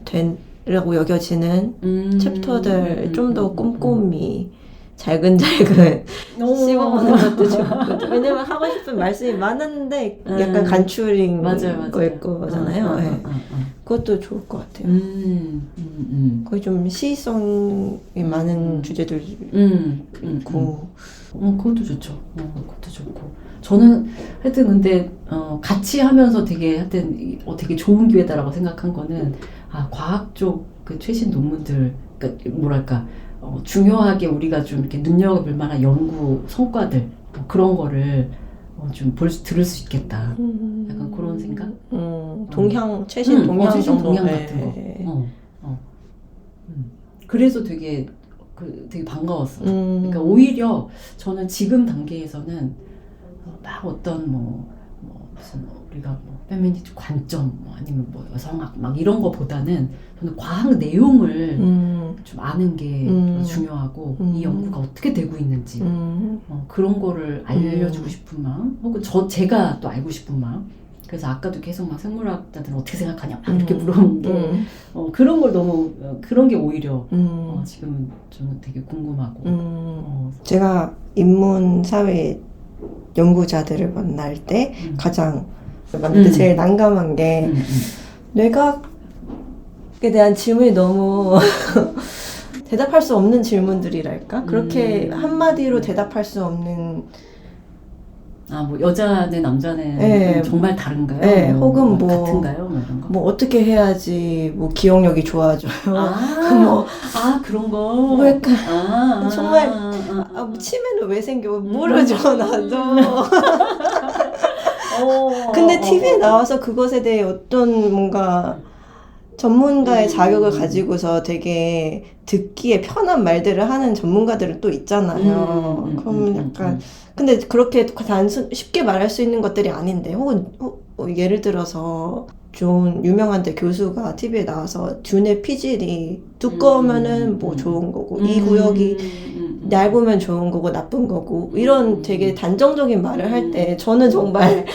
라고 여겨지는 챕터들 좀 더 꼼꼼히 잘근잘근 씹어보는 것도 좋고 왜냐면 하고 싶은 말씀이 많았는데 약간 간추린 거일 거잖아요. 그것도 좋을 것 같아요. 거기 좀 시의성이 많은 주제들 있고 그것도 좋죠. 그것도 좋고 저는 하여튼 근데 같이 하면서 되게 좋은 기회다라고 생각한 거는 과학 쪽 그 최신 논문들 그러니까 뭐랄까 중요하게 우리가 좀 이렇게 눈여겨볼 만한 연구 성과들 그런 거를 좀 들을 수 있겠다. 약간 그런 생각? 최신 동향 정보 동향 같은 거. 그래서 되게 반가웠어요. 그러니까 오히려 저는 지금 단계에서는 막 어떤 무슨 우리가 페미니스트 관점 아니면 여성학 막 이런 거보다는 저는 과학 내용을 좀 아는 게 중요하고 이 연구가 어떻게 되고 있는지 그런 거를 알려주고 싶은 마음 혹은 제가 또 알고 싶은 마음 그래서 아까도 계속 막 생물학자들은 어떻게 생각하냐 막 이렇게 물어본 게 그런 걸 너무 그런 게 오히려 지금 저는 되게 궁금하고 제가 인문사회 연구자들을 만날 때 가장 만날 때 제일 난감한 게 뇌과학에 대한 질문이 너무 대답할 수 없는 질문들이랄까? 그렇게 한마디로 대답할 수 없는 뭐 여자네 남자네 정말 다른가요? 네, 혹은 같은가요? 뭐 이런 거. 뭐 어떻게 해야지 뭐 기억력이 좋아져요? 그런 거. 뭐 약간 정말 치매는 왜 생겨? 모르죠 나도. 근데 TV에 나와서 그것에 대해 어떤 뭔가 전문가의 자격을 가지고서 되게 듣기에 편한 말들을 하는 전문가들은 또 있잖아요. 그러면 약간 근데 그렇게 쉽게 말할 수 있는 것들이 아닌데 혹은 예를 들어서 좋은 유명한데 교수가 TV에 나와서 듄의 피질이 두꺼우면은 뭐 좋은 거고 이 구역이 얇으면 좋은 거고 나쁜 거고 이런 되게 단정적인 말을 할 때 저는 정말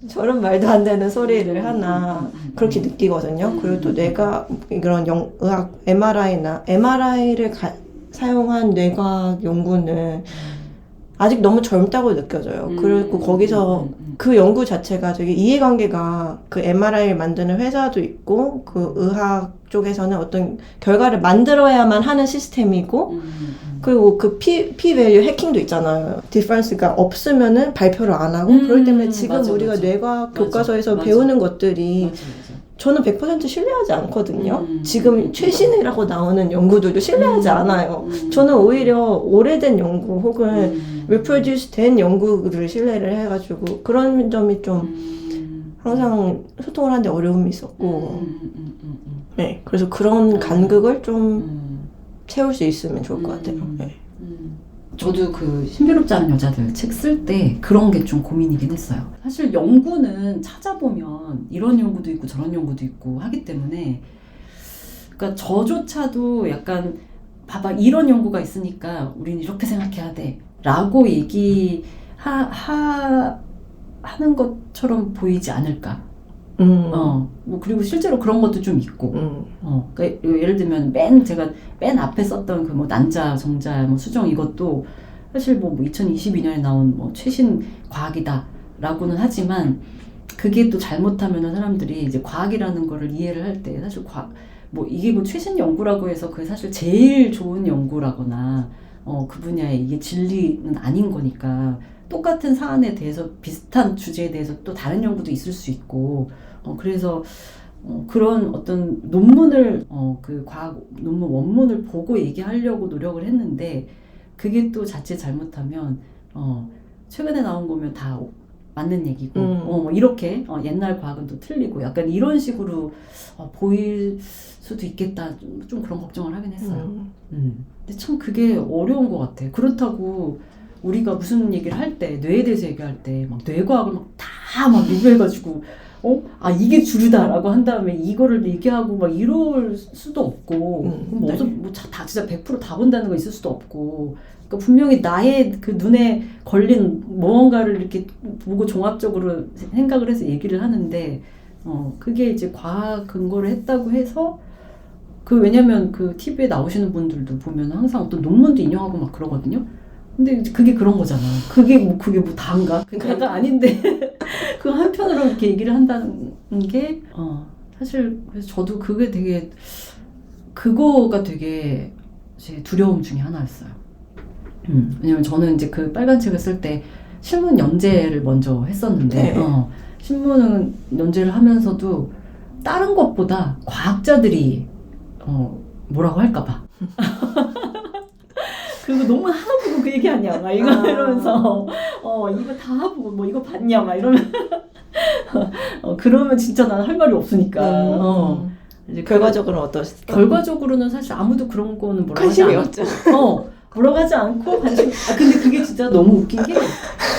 저런 말도 안 되는 소리를 하나 그렇게 느끼거든요. 그리고 또 뇌가 이런 의학 MRI를 사용한 뇌과학 연구는 아직 너무 젊다고 느껴져요. 그리고 거기서 그 연구 자체가 되게 이해관계가 그 MRI를 만드는 회사도 있고 그 의학 쪽에서는 어떤 결과를 만들어야만 하는 시스템이고 그리고 그 p-value 해킹도 있잖아요. 디퍼런스가 없으면은 발표를 안 하고 그렇기 때문에 지금 맞아, 우리가 맞아. 뇌과학 맞아, 교과서에서 맞아. 배우는 것들이 맞아. 저는 100% 신뢰하지 않거든요. 지금 최신이라고 나오는 연구들도 신뢰하지 않아요. 저는 오히려 오래된 연구 혹은 reproduce 된 연구를 신뢰를 해가지고 그런 점이 좀 항상 소통을 하는데 어려움이 있었고 네, 그래서 그런 간극을 좀 채울 수 있으면 좋을 것 같아요. 네. 저도 그 신비롭지 않은 여자들 책 쓸 때 그런 게 좀 고민이긴 했어요. 사실 연구는 찾아보면 이런 연구도 있고 저런 연구도 있고 하기 때문에 그러니까 저조차도 약간 봐봐 이런 연구가 있으니까 우리는 이렇게 생각해야 돼 라고 하는 것처럼 보이지 않을까. 뭐 그리고 실제로 그런 것도 좀 있고. 그러니까 예를 들면 제가 맨 앞에 썼던 그 뭐 난자, 정자, 뭐 수정 이것도 사실 뭐 2022년에 나온 뭐 최신 과학이다라고는 하지만 그게 또 잘못하면은 사람들이 이제 과학이라는 거를 이해를 할 때 사실 뭐 이게 뭐 최신 연구라고 해서 그게 사실 제일 좋은 연구라거나 그 분야에 이게 진리는 아닌 거니까 똑같은 사안에 대해서 비슷한 주제에 대해서 또 다른 연구도 있을 수 있고 그래서 그런 어떤 논문을 그 과학 논문 원문을 보고 얘기하려고 노력을 했는데 그게 또 자칫 잘못하면 최근에 나온 거면 다 맞는 얘기고 뭐 이렇게 옛날 과학은 또 틀리고 약간 이런 식으로 보일 수도 있겠다 좀 그런 걱정을 하긴 했어요. 근데 참 그게 어려운 것 같아. 그렇다고 우리가 무슨 얘기를 할 때 뇌에 대해서 얘기할 때 막 뇌과학을 막 리뷰해가지고 이게 주류다라고 한 다음에 이거를 얘기하고 막 이럴 수도 없고 다 진짜 100% 다 본다는 거 있을 수도 없고 그러니까 분명히 나의 그 눈에 걸린 무언가를 이렇게 보고 종합적으로 생각을 해서 얘기를 하는데 그게 이제 과학 근거를 했다고 해서 왜냐면 그 TV에 나오시는 분들도 보면 항상 어떤 논문도 인용하고 막 그러거든요. 근데 그게 그런 거잖아. 그게 뭐 다인가? 그러니까 아닌데 그 한편으로 이렇게 얘기를 한다는 게 사실 그래서 저도 그거가 되게 제 두려움 중에 하나였어요. 왜냐면 저는 이제 그 빨간 책을 쓸 때 신문 연재를 먼저 했었는데 신문은 연재를 하면서도 다른 것보다 과학자들이 뭐라고 할까봐. 그리고 너무 하나 보고 그 얘기 아니야 막 이러면서 이거 다 보고 뭐 이거 봤냐 막 이러면 그러면 진짜 나는 할 말이 없으니까 이제 결과적으로는 어떠셨어요? 결과적으로는 사실 아무도 그런 거는 뭐라고 관심이 하지 않고 뭐라고 하지 않고 근데 그게 진짜 너무 웃긴 게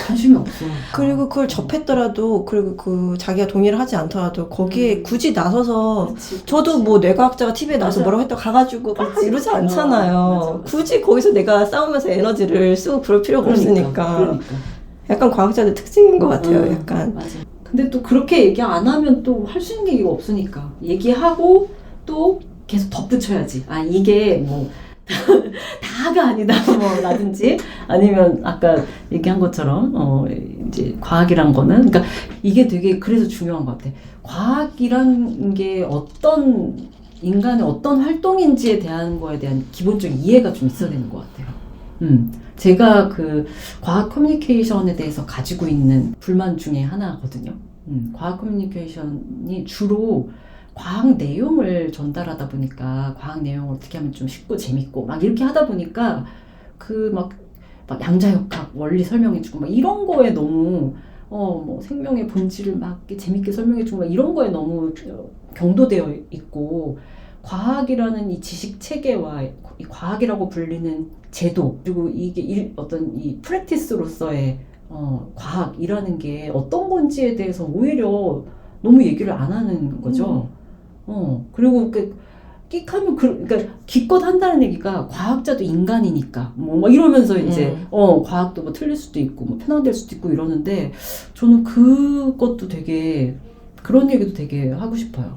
관심이 없어. 그리고 그걸 접했더라도 그리고 그 자기가 동의를 하지 않더라도 거기에 굳이 나서서 저도 뭐 뇌과학자가 TV에 나와서 뭐라고 했다고 가가지고 막 이러지 않잖아요. 맞아. 굳이 거기서 내가 싸우면서 에너지를 쓰고 그럴 필요가 없으니까. 그러니까. 약간 과학자들 특징인 것 같아요. 약간. 맞아. 근데 또 그렇게 얘기 안 하면 또 할 수 있는 게 이거 없으니까 얘기하고 또 계속 덧붙여야지. 이게 뭐 다가 아니다 뭐 라든지 아니면 아까 얘기한 것처럼 이제 과학이란 거는 그러니까 이게 되게 그래서 중요한 것 같아. 과학이란 게 어떤 인간의 어떤 활동인지에 대한 거에 대한 기본적인 이해가 좀 있어야 되는 것 같아요. 제가 그 과학 커뮤니케이션에 대해서 가지고 있는 불만 중에 하나거든요. 과학 커뮤니케이션이 주로 과학 내용을 전달하다 보니까 과학 내용을 어떻게 하면 좀 쉽고 재밌고 막 이렇게 하다 보니까 그 막 양자역학 원리 설명해주고 막 이런 거에 너무 뭐 생명의 본질을 막 이렇게 재밌게 설명해주고 막 이런 거에 너무 경도되어 있고 과학이라는 이 지식 체계와 이 과학이라고 불리는 제도 그리고 이게 어떤 이 프랙티스로서의 과학이라는 게 어떤 건지에 대해서 오히려 너무 얘기를 안 하는 거죠. 그리고 끽하면 그러니까 기껏 한다는 얘기가 과학자도 인간이니까 뭐 이러면서 이제 과학도 뭐 틀릴 수도 있고 뭐 편향될 수도 있고 이러는데 저는 그것도 되게 그런 얘기도 되게 하고 싶어요.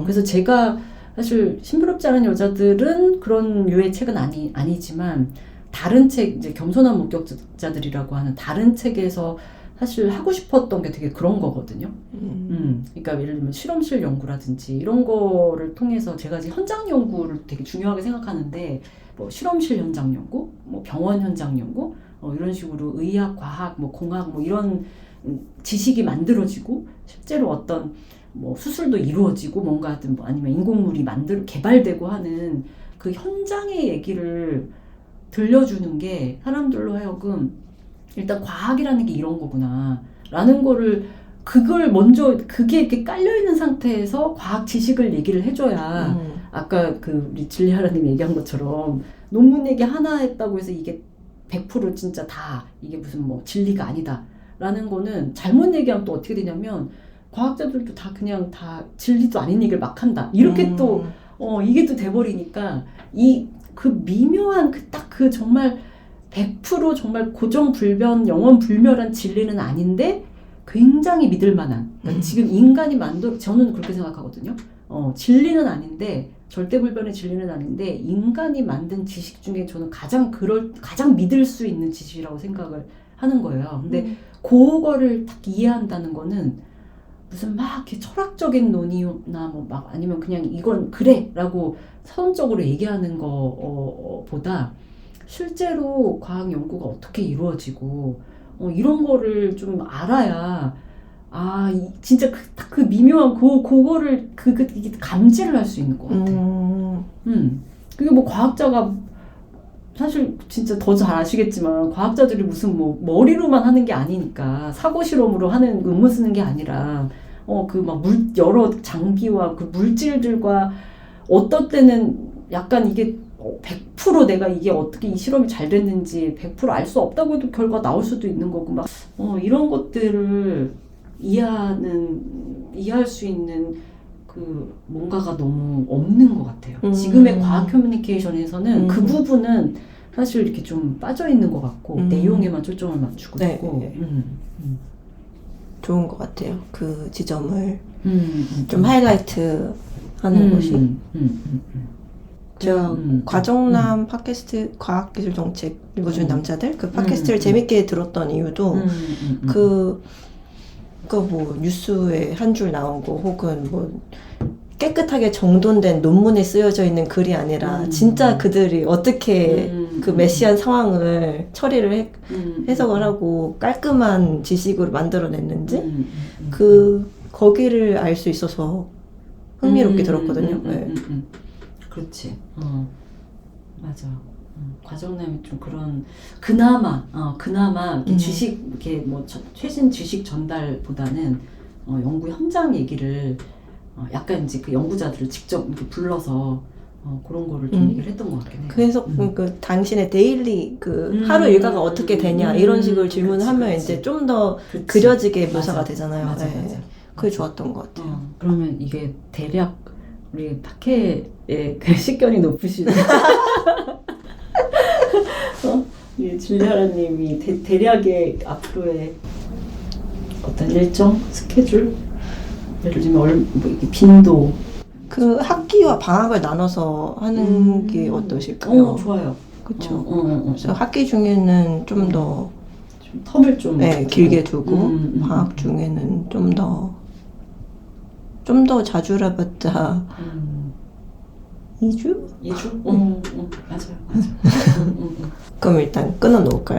그래서 제가 사실 신비롭지 않은 여자들은 그런 류의 책은 아니지만 다른 책 이제 겸손한 목격자들이라고 하는 다른 책에서 사실 하고 싶었던 게 되게 그런 거거든요. 그러니까 예를 들면 실험실 연구라든지 이런 거를 통해서 제가 이제 현장 연구를 되게 중요하게 생각하는데 뭐 실험실 현장 연구, 뭐 병원 현장 연구, 이런 식으로 의학, 과학, 뭐 공학 뭐 이런 지식이 만들어지고 실제로 어떤 뭐 수술도 이루어지고 뭔가 하든 뭐 아니면 인공물이 개발되고 하는 그 현장의 얘기를 들려주는 게 사람들로 하여금 일단 과학이라는 게 이런 거구나 라는 거를 그걸 먼저 그게 이렇게 깔려있는 상태에서 과학 지식을 얘기를 해줘야 아까 우리 진리하라님 얘기한 것처럼 논문 얘기 하나 했다고 해서 이게 100% 진짜 다 이게 무슨 뭐 진리가 아니다 라는 거는 잘못 얘기하면 또 어떻게 되냐면 과학자들도 다 그냥 다 진리도 아닌 얘기를 막 한다 이렇게 또 이게 또 돼버리니까 그 미묘한 그 정말 100% 정말 고정불변, 영원불멸한 진리는 아닌데 굉장히 믿을 만한 그러니까 지금 인간이 저는 그렇게 생각하거든요. 진리는 아닌데 절대불변의 진리는 아닌데 인간이 만든 지식 중에 저는 가장 믿을 수 있는 지식이라고 생각을 하는 거예요. 근데 그거를 딱 이해한다는 거는 무슨 막 이렇게 철학적인 논의나 뭐 막 아니면 그냥 이건 그래라고 서론적으로 얘기하는 거보다 실제로 과학 연구가 어떻게 이루어지고 이런 거를 좀 알아야 진짜 그 미묘한 그거를 이게 감지를 할 수 있는 것 같아요. 그게 뭐 과학자가 사실 진짜 더 잘 아시겠지만 과학자들이 무슨 뭐 머리로만 하는 게 아니니까 사고 실험으로 하는 논문 쓰는 게 아니라 그 막 여러 장비와 그 물질들과 어떤 때는 약간 이게 100% 내가 이게 어떻게 이 실험이 잘 됐는지 100% 알 수 없다고 해도 결과 나올 수도 있는 거고 막 이런 것들을 이해할 수 있는 그 뭔가가 너무 없는 것 같아요. 지금의 과학 커뮤니케이션에서는 그 부분은 사실 이렇게 좀 빠져 있는 것 같고 내용에만 초점을 맞추고 있고 좋은 것 같아요. 그 지점을 좀 하이라이트 하는 것이. 제가 과정남 팟캐스트 과학기술 정책 읽어주는 남자들 그 팟캐스트를 재밌게 들었던 이유도 뭐 뉴스에 한 줄 나오고 혹은 뭐 깨끗하게 정돈된 논문에 쓰여져 있는 글이 아니라 진짜 그들이 어떻게 그 메시한 상황을 처리를 해석을 하고 깔끔한 지식으로 만들어냈는지 거기를 알 수 있어서 흥미롭게 들었거든요. 그렇지. 맞아. 과정남이 좀 그런 그나마 이렇게 지식 이렇게 뭐 최신 지식 전달보다는 연구 현장 얘기를 약간 이제 그 연구자들을 직접 이렇게 불러서 그런 거를 좀 얘기를 했던 것 같긴 해요. 그래서 그 당신의 데일리 하루 일과가 어떻게 되냐 이런 식으로 질문을 하면 이제 좀 더 그려지게 묘사가 되잖아요. 맞아. 그게 좋았던 것 같아요. 그러면 이게 대략 우리 팟캐의 그 식견이 높으시네. 진리하라님이 대략의 앞으로의 어떤 일정, 스케줄, 예를 들면 뭐 이게 빈도. 그 학기와 방학을 나눠서 하는 게 어떠실까요? 좋아요. 그렇죠. 그래서 학기 중에는 좀 더 텀을 좀 길게 두고 방학 중에는 좀 더 자주라봤자 2주? 2주? 맞아요. 그럼 일단 끊어 놓을까요?